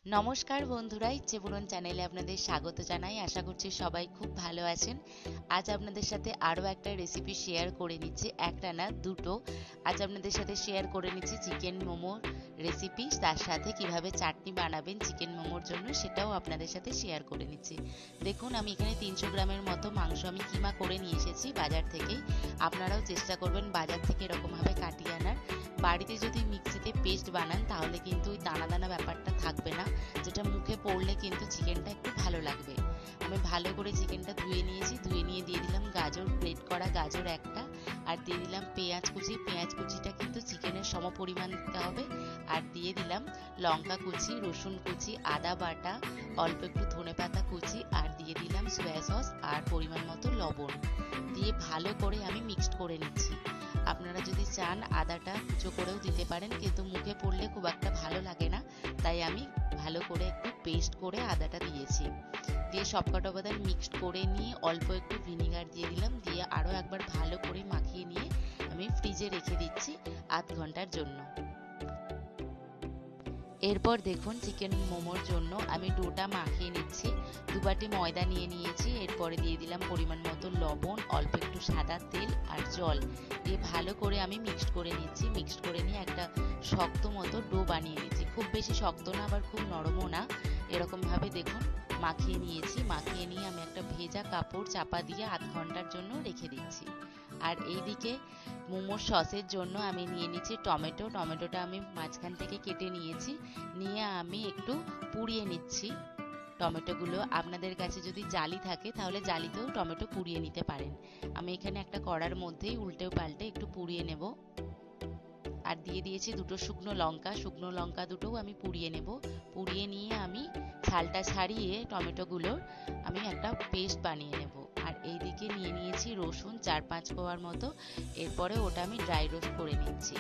নমস্কার বন্ধুরা, ইচ্ছেপূরণ চ্যানেলে আপনাদের স্বাগত জানাই। আশা করছি সবাই খুব ভালো আছেন। আজ আপনাদের সাথে আরও একটা রেসিপি শেয়ার করে নিচ্ছি, একটা না দুটো। আজ আপনাদের সাথে শেয়ার করে নিচ্ছি চিকেন মোমোর রেসিপি, তার সাথে কিভাবে চাটনি বানাবেন চিকেন মোমোর জন্য সেটাও আপনাদের সাথে শেয়ার করে নিচ্ছি। দেখুন, আমি এখানে 300 গ্রামের মতো মাংস আমি কিমা করে নিয়ে এসেছি বাজার থেকেই। আপনারাও চেষ্টা করবেন বাজার থেকে এরকমভাবে কাটিয়ে আনার। বাড়িতে যদি মিক্সিতে পেস্ট বানান তাহলে কিন্তু ওই দানা দানা ব্যাপারটা থাকবে না, যেটা মুখে পড়লে কিন্তু চিকেনটা একটু ভালো লাগবে। আমি ভালো করে চিকেনটা ধুয়ে নিয়েছি, ধুয়ে নিয়ে দিয়ে দিলাম গাজর, গ্রেট করা গাজর একটা, আর দিয়ে দিলাম পেঁয়াজ কুচি। পেঁয়াজ কুচিটা কিন্তু চিকেনের সম পরিমাণ দিতে হবে। আর দিয়ে দিলাম লঙ্কা কুচি, রসুন কুচি, আদা বাটা, অল্প একটু ধনেপাতা কুচি, আর দিয়ে দিলাম সয়া সস আর পরিমাণ মতো লবণ দিয়ে ভালো করে আমি মিক্সড করে নিচ্ছি। আপনারা যদি চান আদাটা কুচো করেও দিতে পারেন, কিন্তু মুখে পড়লে খুব একটা ভালো লাগে না, তাই আমি ভালো করে একটু পেস্ট করে আদাটা দিয়েছি। দিয়ে সবকটা উপাদান মিক্সড করে নিয়ে অল্প একটু ভিনিগার দিয়ে দিলাম, দিয়ে আরও একবার ভালো করে মাখিয়ে নিয়ে আমি ফ্রিজে রেখে দিচ্ছি আধ ঘন্টার জন্য। এরপর দেখুন, চিকেন মোমোর জন্য আমি ডোটা মাখিয়ে নিচ্ছি। 2 বাটি ময়দা নিয়ে নিয়েছি। এরপরে দিয়ে দিলাম পরিমাণ মতো লবণ, অল্প একটু সাদা তেল আর জল দিয়ে ভালো করে আমি মিক্সড করে নিচ্ছি। মিক্সড করে নিয়ে একটা শক্ত মতো ডো বানিয়ে নিচ্ছি, খুব বেশি শক্ত না আবার খুব নরমও না, এরকমভাবে দেখুন মাখিয়ে নিয়েছি। মাখিয়ে নিয়ে আমি একটা ভেজা কাপড় চাপা দিয়ে আধ ঘন্টার জন্য রেখে দিচ্ছি। আর এইদিকে মোমোর সসের জন্য আমি নিয়ে নিচ্ছি টমেটো। টমেটোটা আমি মাঝখান থেকে কেটে নিয়েছি, নিয়ে আমি একটু পুড়িয়ে নিচ্ছি টমেটোগুলো। আপনাদের কাছে যদি জালি থাকে তাহলে জালিতেও টমেটো পুড়িয়ে নিতে পারেন। আমি এখানে একটা কড়ার মধ্যেই উল্টে পাল্টে একটু পুড়িয়ে নেব। আর দিয়ে দিয়েছি দুটো শুকনো লঙ্কা, শুকনো লঙ্কা দুটোও আমি পুড়িয়ে নেব। পুড়িয়ে নিয়ে আমি ছালটা ছাড়িয়ে টমেটোগুলোর আমি একটা পেস্ট বানিয়ে নেব। আর এইদিকে নিয়ে নিয়েছি রসুন 4-5 কোয়ার মতো। এরপরে ওটা আমি ড্রাই রোস্ট করে নিচ্ছি।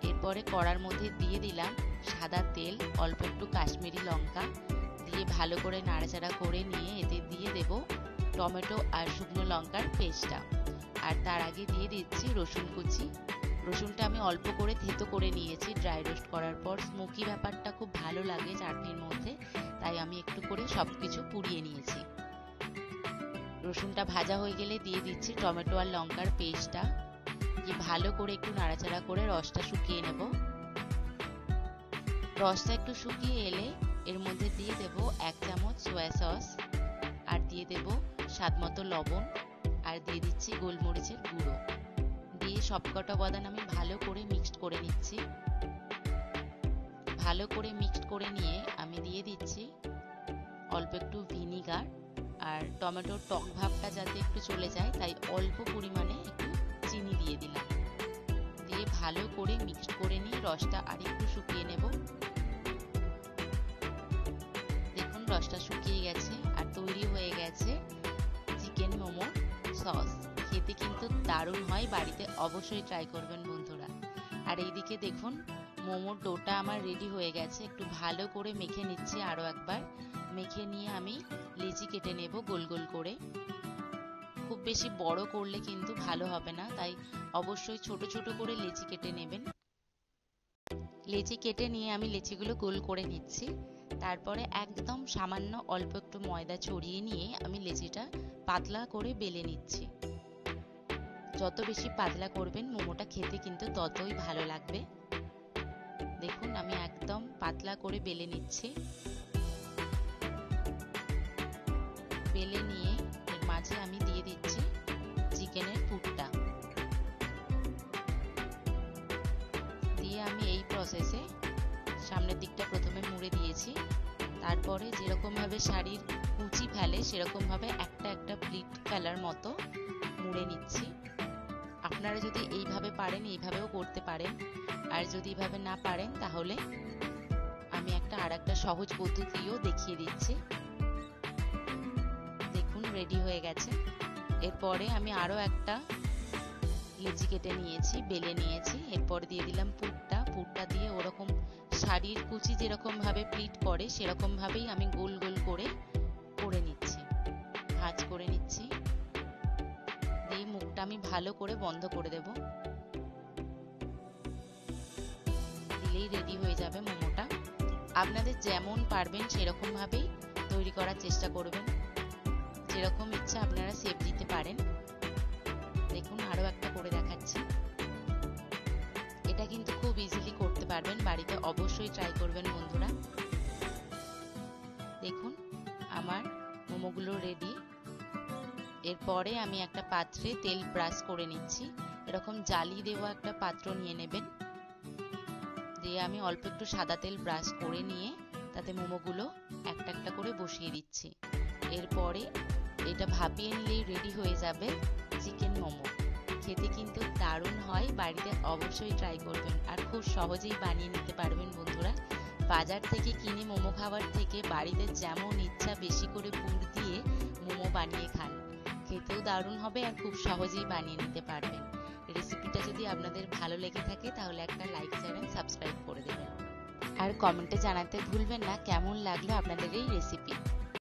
এরপরে কড়ার মধ্যে দিয়ে দিলাম সাদা তেল, অল্প একটু কাশ্মীরি লঙ্কা দিয়ে ভালো করে নাড়াচাড়া করে নিয়ে এতে দিয়ে দেব টমেটো আর শুকনো লঙ্কার পেস্টটা। আর তার আগে দিয়ে দিচ্ছি রসুন কুচি। রসুনটা আমি অল্প করে থেতো করে নিয়েছি ড্রাই রোস্ট করার পর। স্মোকি ব্যাপারটা খুব ভালো লাগে চাটনির মধ্যে, তাই আমি একটু করে সবকিছু পুড়িয়ে নিয়েছি। রসুনটা ভাজা হয়ে গেলে দিয়ে দিচ্ছি টমেটো আর লঙ্কার পেস্টটা, দিয়ে ভালো করে একটু নাড়াচাড়া করে রসটা শুকিয়ে নেব। রসটা একটু শুকিয়ে এলে এর মধ্যে দিয়ে দেব 1 চামচ সয়া সস, আর দিয়ে দেব স্বাদ মতো লবণ, আর দিয়ে দিচ্ছি গোলমরিচের গুঁড়ো। দিয়ে সবকটা উপাদান আমি ভালো করে মিক্সড করে নিচ্ছি। ভালো করে মিক্সড করে নিয়ে আমি দিয়ে দিচ্ছি অল্প একটু ভিনিগার, আর টমেটোর টক ভাবটা যাতে একটু চলে যায় তাই অল্প পরিমাণে একটু চিনি দিয়ে দিলাম। দিয়ে ভালো করে মিক্সড করে নিয়ে রসটা আর একটু শুকিয়ে নেব। দেখুন রসটা শুকিয়ে গেছে আর তৈরি হয়ে গেছে চিকেন মোমোর সস। খেতে কিন্তু দারুণ হয়, বাড়িতে অবশ্যই ট্রাই করবেন বন্ধুরা। আর এইদিকে দেখুন মোমোর ডোটা আমার রেডি হয়ে গেছে। একটু ভালো করে মেখে নিচ্ছি, আরও একবার মেখে নিয়ে আমি লেচি কেটে নেব গোল গোল করে। খুব বেশি বড় করলে কিন্তু ভালো হবে না, তাই অবশ্যই ছোট ছোট করে লেচি কেটে নেবেন। লেচি কেটে নিয়ে আমি লেচিগুলো গোল করে নিচ্ছি। তারপরে একদম সামান্য অল্প একটু ময়দা ছড়িয়ে নিয়ে আমি লেচিটা পাতলা করে বেলে নিচ্ছি। যত বেশি পাতলা করবেন মোমোটা খেতে কিন্তু ততই ভালো লাগবে। দেখুন আমি একদম পাতলা করে বেলে নিচ্ছি। বেলে নিয়ে এর মাঝে আমি দিয়ে দিচ্ছি চিকেনের পুরটা। দিয়ে আমি এই প্রসেসে সামনের দিকটা প্রথমে মুড়ে দিয়েছি, তারপরে যেরকম ভাবে শাড়ির কুচি ফেলে সেরকম ভাবে একটা একটা প্লিট ফেলার মতো মুড়ে নিচ্ছি। আপনারা যদি এইভাবে পারেন এইভাবেও করতে পারেন, আর যদি এইভাবে না পারেন তাহলে আমি আর একটা সহজ পদ্ধতিও দেখিয়ে দিচ্ছি। দেখুন রেডি হয়ে গেছে। এরপরে আমি আরো একটা লেচি কেটে নিয়েছি, বেলে নিয়েছি। এরপর দিয়ে দিলাম পুরটা। পুরটা দিয়ে ওরকম শাড়ির কুচি যেরকম ভাবে প্লিট করে সেরকম ভাবেই আমি গোল গোল করে করে নিচ্ছি, ভাঁজ করে নিচ্ছি। দিয়ে মুখটা আমি ভালো করে বন্ধ করে দেব, দিলেই রেডি হয়ে যাবে মোমোটা। আপনাদের যেমন পারবেন সেরকম ভাবেই তৈরি করার চেষ্টা করবেন, যেরকম ইচ্ছা আপনারা শেপ দিতে পারেন। দেখুন আরো একটা করে দেখাচ্ছি। এটা কিন্তু খুব ইজিলি করতে পারবেন, বাড়িতে অবশ্যই ট্রাই করবেন বন্ধুরা। দেখুন আমার মোমোগুলো রেডি। এরপরে আমি একটা পাত্রে তেল ব্রাশ করে নিচ্ছি। এরকম জালি দেওয়া একটা পাত্র নিয়ে নেবেন, দিয়ে আমি অল্প একটু সাদা তেল ব্রাশ করে নিয়ে তাতে মোমোগুলো একটা একটা করে বসিয়ে দিচ্ছি। এরপরে এটা ভাপিয়ে নিলেই রেডি হয়ে যাবে চিকেন মোমো। খেতে কিন্তু দারুণ হয়, বাড়িতে অবশ্যই ট্রাই করবেন আর খুব সহজেই বানিয়ে নিতে পারবেন বন্ধুরা। বাজার থেকে কিনে মোমো খাবার থেকে বাড়িতে যেমন ইচ্ছা বেশি করে পুর দিয়ে মোমো বানিয়ে খান, খেতেও দারুণ হবে আর খুব সহজেই বানিয়ে নিতে পারবেন। রেসিপিটা যদি আপনাদের ভালো লেগে থাকে তাহলে একটা লাইক চ্যানেল সাবস্ক্রাইব করে দেবেন আর কমেন্টে জানাতে ভুলবেন না কেমন লাগলো আপনাদের এই রেসিপি।